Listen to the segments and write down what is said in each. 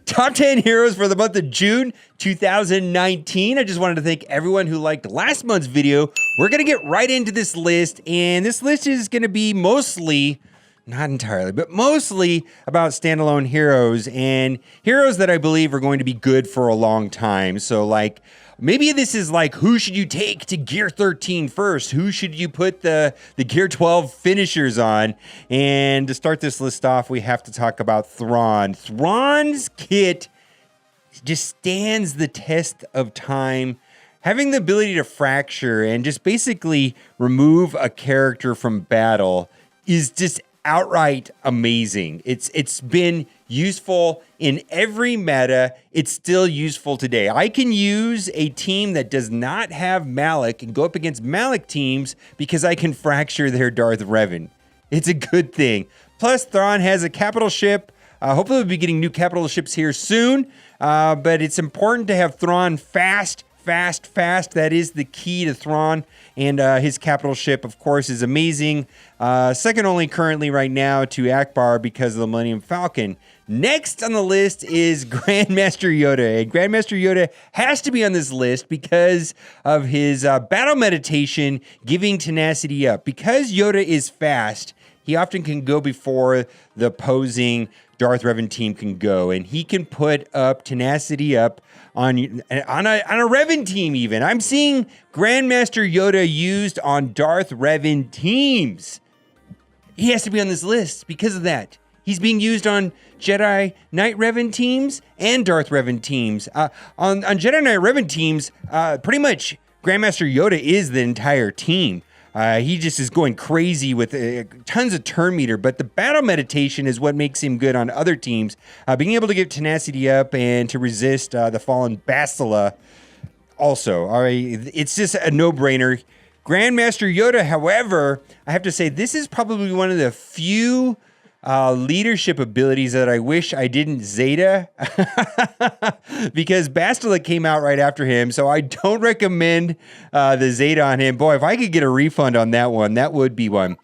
Top 10 heroes for the month of June 2019. I just wanted to thank everyone who liked last month's video. We're going to get right into this list, and this list is going to be mostly, not entirely, but mostly about standalone heroes and heroes that I believe are going to be good for a long time. So like, maybe this is like, who should you take to Gear 13 first? Who should you put the Gear 12 finishers on? And to start this list off, we have to talk about Thrawn. Thrawn's kit just stands the test of time. Having the ability to fracture and just basically remove a character from battle is just outright amazing. It's been useful in every meta. It's still useful today. I can use a team that does not have Malak and go up against Malak teams because I can fracture their Darth Revan. It's a good thing. Plus, Thrawn has a capital ship. Hopefully we'll be getting new capital ships here soon. But it's important to have Thrawn fast. That is the key to Thrawn. And his capital ship, of course, is amazing. Second only currently right now to Akbar because of the Millennium Falcon. Next on the list is Grandmaster Yoda. And Grandmaster Yoda has to be on this list because of his battle meditation giving tenacity up. Because Yoda is fast, he often can go before the opposing Darth Revan team can go, and he can put up tenacity up on a Revan team even. I'm seeing Grandmaster Yoda used on Darth Revan teams. He has to be on this list because of that. He's being used on Jedi Knight Revan teams and Darth Revan teams. On Jedi Knight Revan teams, pretty much Grandmaster Yoda is the entire team. He just is going crazy with tons of turn meter, but the battle meditation is what makes him good on other teams. Being able to get tenacity up and to resist the fallen Bastila also. All right, it's just a no-brainer. Grandmaster Yoda, however, I have to say this is probably one of the few leadership abilities that I wish I didn't Zeta because Bastila came out right after him, so I don't recommend the Zeta on him. Boy, if I could get a refund on that one, that would be one.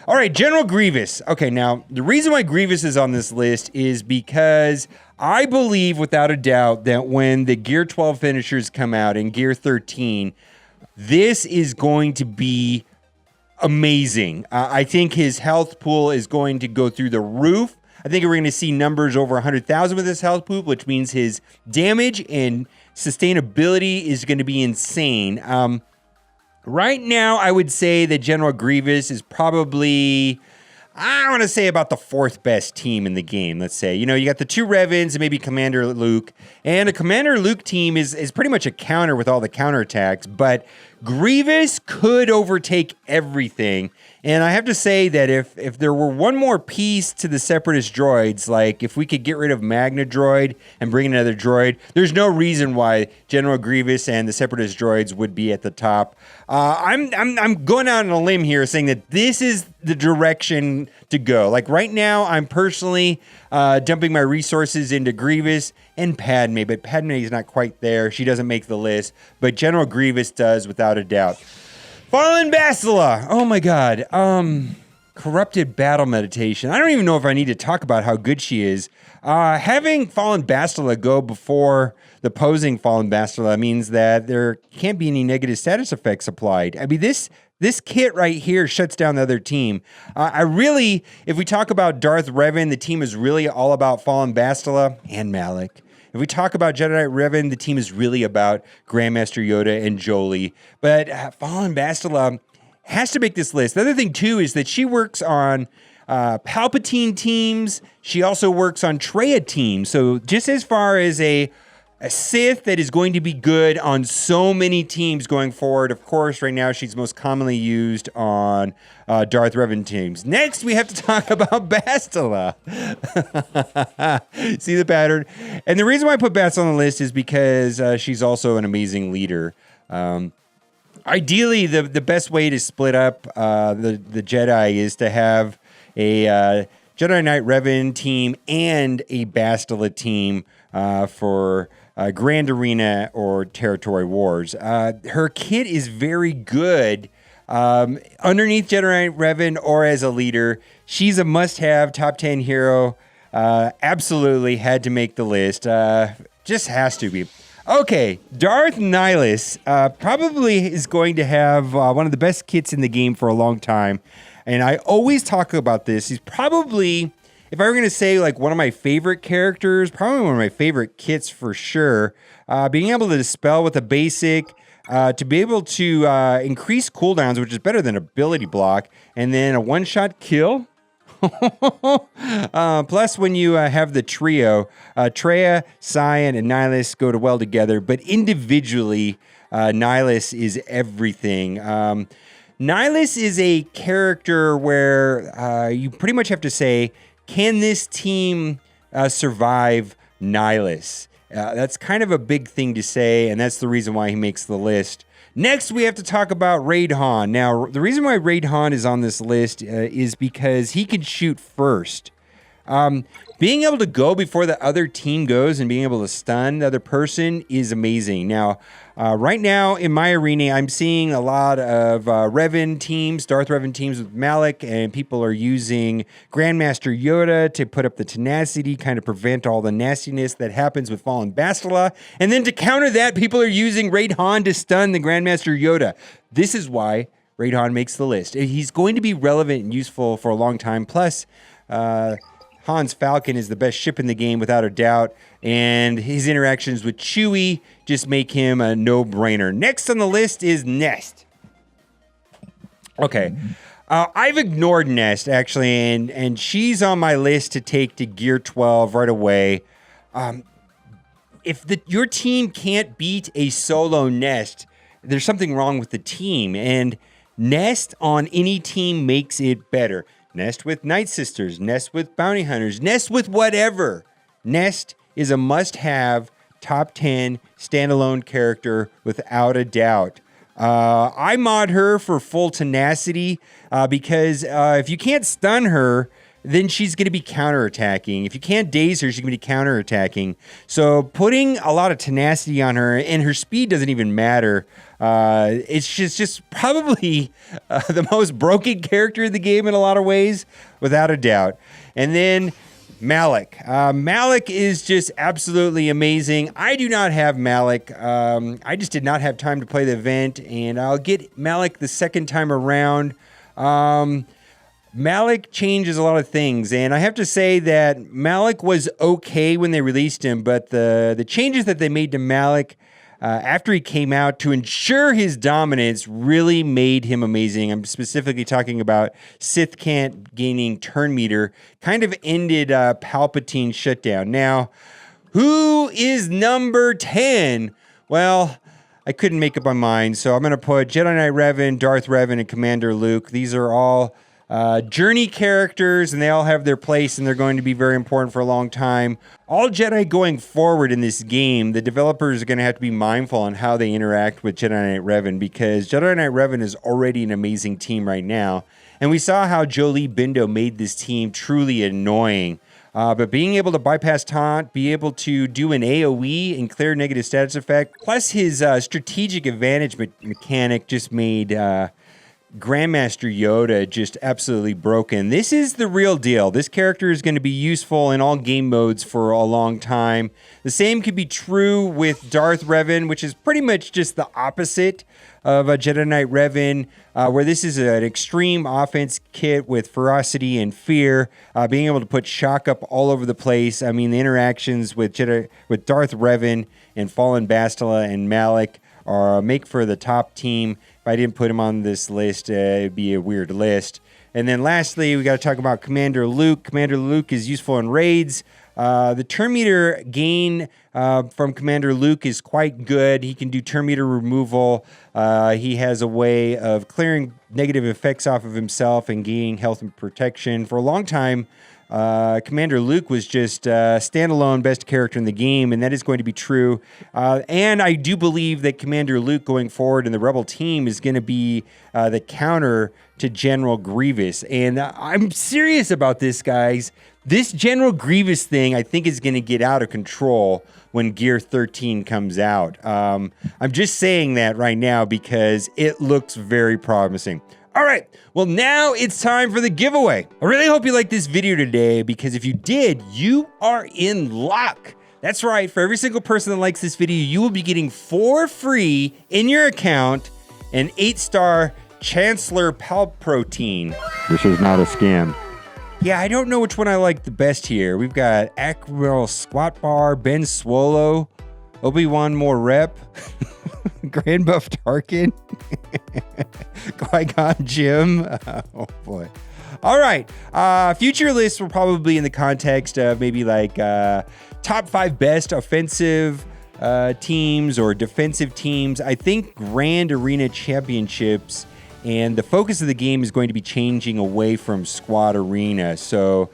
All right, General Grievous. Okay, now the reason why Grievous is on this list is because I believe without a doubt that when the Gear 12 finishers come out in Gear 13, this is going to be amazing. I think his health pool is going to go through the roof. I think we're going to see numbers over 100,000 with his health pool, which means his damage and sustainability is going to be insane. Right now, I would say that General Grievous is probably, I want to say, about the fourth best team in the game. Let's say, you got the two Revans and maybe Commander Luke. And a Commander Luke team is pretty much a counter with all the counterattacks, but Grievous could overtake everything. And I have to say that if there were one more piece to the Separatist droids, like if we could get rid of Magna Droid and bring another droid, there's no reason why General Grievous and the Separatist droids would be at the top. I'm going out on a limb here saying that this is the direction to go. Like right now, I'm personally dumping my resources into Grievous and Padme, but Padme is not quite there. She doesn't make the list, but General Grievous does without a doubt. Fallen Bastila. Oh my God. Corrupted battle meditation. I don't even know if I need to talk about how good she is. Having Fallen Bastila go before the opposing Fallen Bastila means that there can't be any negative status effects applied. I mean, this kit right here shuts down the other team. If we talk about Darth Revan, the team is really all about Fallen Bastila and Malak. If we talk about Jedi Knight Revan, the team is really about Grandmaster Yoda and Jolee. But Fallen Bastila has to make this list. The other thing, too, is that she works on Palpatine teams. She also works on Traya teams. So just as far as a Sith that is going to be good on so many teams going forward. Of course, right now she's most commonly used on Darth Revan teams. Next, we have to talk about Bastila. See the pattern? And the reason why I put Bastila on the list is because she's also an amazing leader. Ideally, the best way to split up the Jedi is to have a Jedi Knight Revan team and a Bastila team for Grand Arena or Territory Wars. Her kit is very good underneath Jedi Knight Revan or as a leader. She's a must-have top 10 hero. Absolutely had to make the list. Just has to be. Okay, Darth Nihilus probably is going to have one of the best kits in the game for a long time. And I always talk about this. He's probably, if I were going to say like one of my favorite characters, probably one of my favorite kits for sure. Being able to dispel with a basic, to be able to increase cooldowns, which is better than ability block, and then a one-shot kill. Plus, when you have the trio, Traya, Cyan, and Nihilus go well together, but individually, Nihilus is everything. Nihilus is a character where you pretty much have to say, can this team survive Nihilus? That's kind of a big thing to say, and that's the reason why he makes the list. Next, we have to talk about Raid Han. Now, the reason why Raid Han is on this list is because he can shoot first. Being able to go before the other team goes and being able to stun the other person is amazing. Now, right now in my arena, I'm seeing a lot of Revan teams, Darth Revan teams with Malak, and people are using Grandmaster Yoda to put up the tenacity, kind of prevent all the nastiness that happens with Fallen Bastila. And then to counter that, people are using Raid Han to stun the Grandmaster Yoda. This is why Raid Han makes the list. He's going to be relevant and useful for a long time. Plus, Han's Falcon is the best ship in the game without a doubt, and his interactions with Chewie just make him a no-brainer. Next on the list is Nest. Okay, I've ignored Nest, actually, and she's on my list to take to Gear 12 right away. If your team can't beat a solo Nest, there's something wrong with the team, and Nest on any team makes it better. Nest with Night Sisters, Nest with Bounty Hunters, Nest with whatever. Nest is a must-have top 10 standalone character without a doubt. I mod her for full tenacity because if you can't stun her, then she's going to be counterattacking. If you can't daze her, she's going to be counterattacking. So putting a lot of tenacity on her, and her speed doesn't even matter. It's just probably the most broken character in the game in a lot of ways, without a doubt. And then Malak. Malak is just absolutely amazing. I do not have Malak. I just did not have time to play the event, and I'll get Malak the second time around. Malak changes a lot of things, and I have to say that Malak was okay when they released him, but the changes that they made to Malak after he came out to ensure his dominance really made him amazing. I'm specifically talking about Sith Cant gaining turn meter, kind of ended Palpatine's shutdown. Now, who is number 10? Well, I couldn't make up my mind, so I'm going to put Jedi Knight Revan, Darth Revan, and Commander Luke. These are all journey characters, and they all have their place, and they're going to be very important for a long time. All Jedi going forward in this game, the developers are going to have to be mindful on how they interact with Jedi Knight Revan, because Jedi Knight Revan is already an amazing team right now, and we saw how Jolie Bindo made this team truly annoying. But being able to bypass taunt, be able to do an AoE and clear negative status effect, plus his strategic advantage mechanic just made Grandmaster Yoda just absolutely broken. This is the real deal. This character is going to be useful in all game modes for a long time. The same could be true with Darth Revan, which is pretty much just the opposite of a Jedi Knight Revan, where this is an extreme offense kit with ferocity and fear, being able to put shock up all over the place. I mean, the interactions with Darth Revan and Fallen Bastila and Malak make for the top team. If I didn't put him on this list, it'd be a weird list. And then lastly, we got to talk about Commander Luke. Commander Luke is useful in raids. The turn meter gain from Commander Luke is quite good. He can do turn meter removal. He has a way of clearing negative effects off of himself and gaining health and protection. For a long time, Commander Luke was just standalone best character in the game, and that is going to be true. And I do believe that Commander Luke going forward in the Rebel team is going to be the counter to General Grievous. And I'm serious about this, guys. This General Grievous thing, I think, is going to get out of control when Gear 13 comes out. I'm just saying that right now because it looks very promising. All right, well, now it's time for the giveaway. I really hope you liked this video today, because if you did, you are in luck. That's right, for every single person that likes this video, you will be getting for free in your account an 8-star Chancellor Palpatine. This is not a scam. Yeah, I don't know which one I like the best here. We've got Admiral Squat Bar, Ben Swallow, Obi-Wan More Rep, Grand Buff Tarkin, Qui-Gon Jinn. Oh boy. All right. Future lists will probably be in the context of maybe like top 5 best offensive teams or defensive teams. I think Grand Arena Championships and the focus of the game is going to be changing away from Squad Arena. So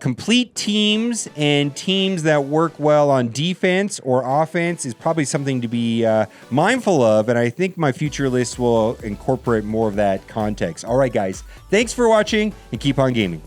complete teams and teams that work well on defense or offense is probably something to be mindful of. And I think my future list will incorporate more of that context. All right, guys, thanks for watching and keep on gaming.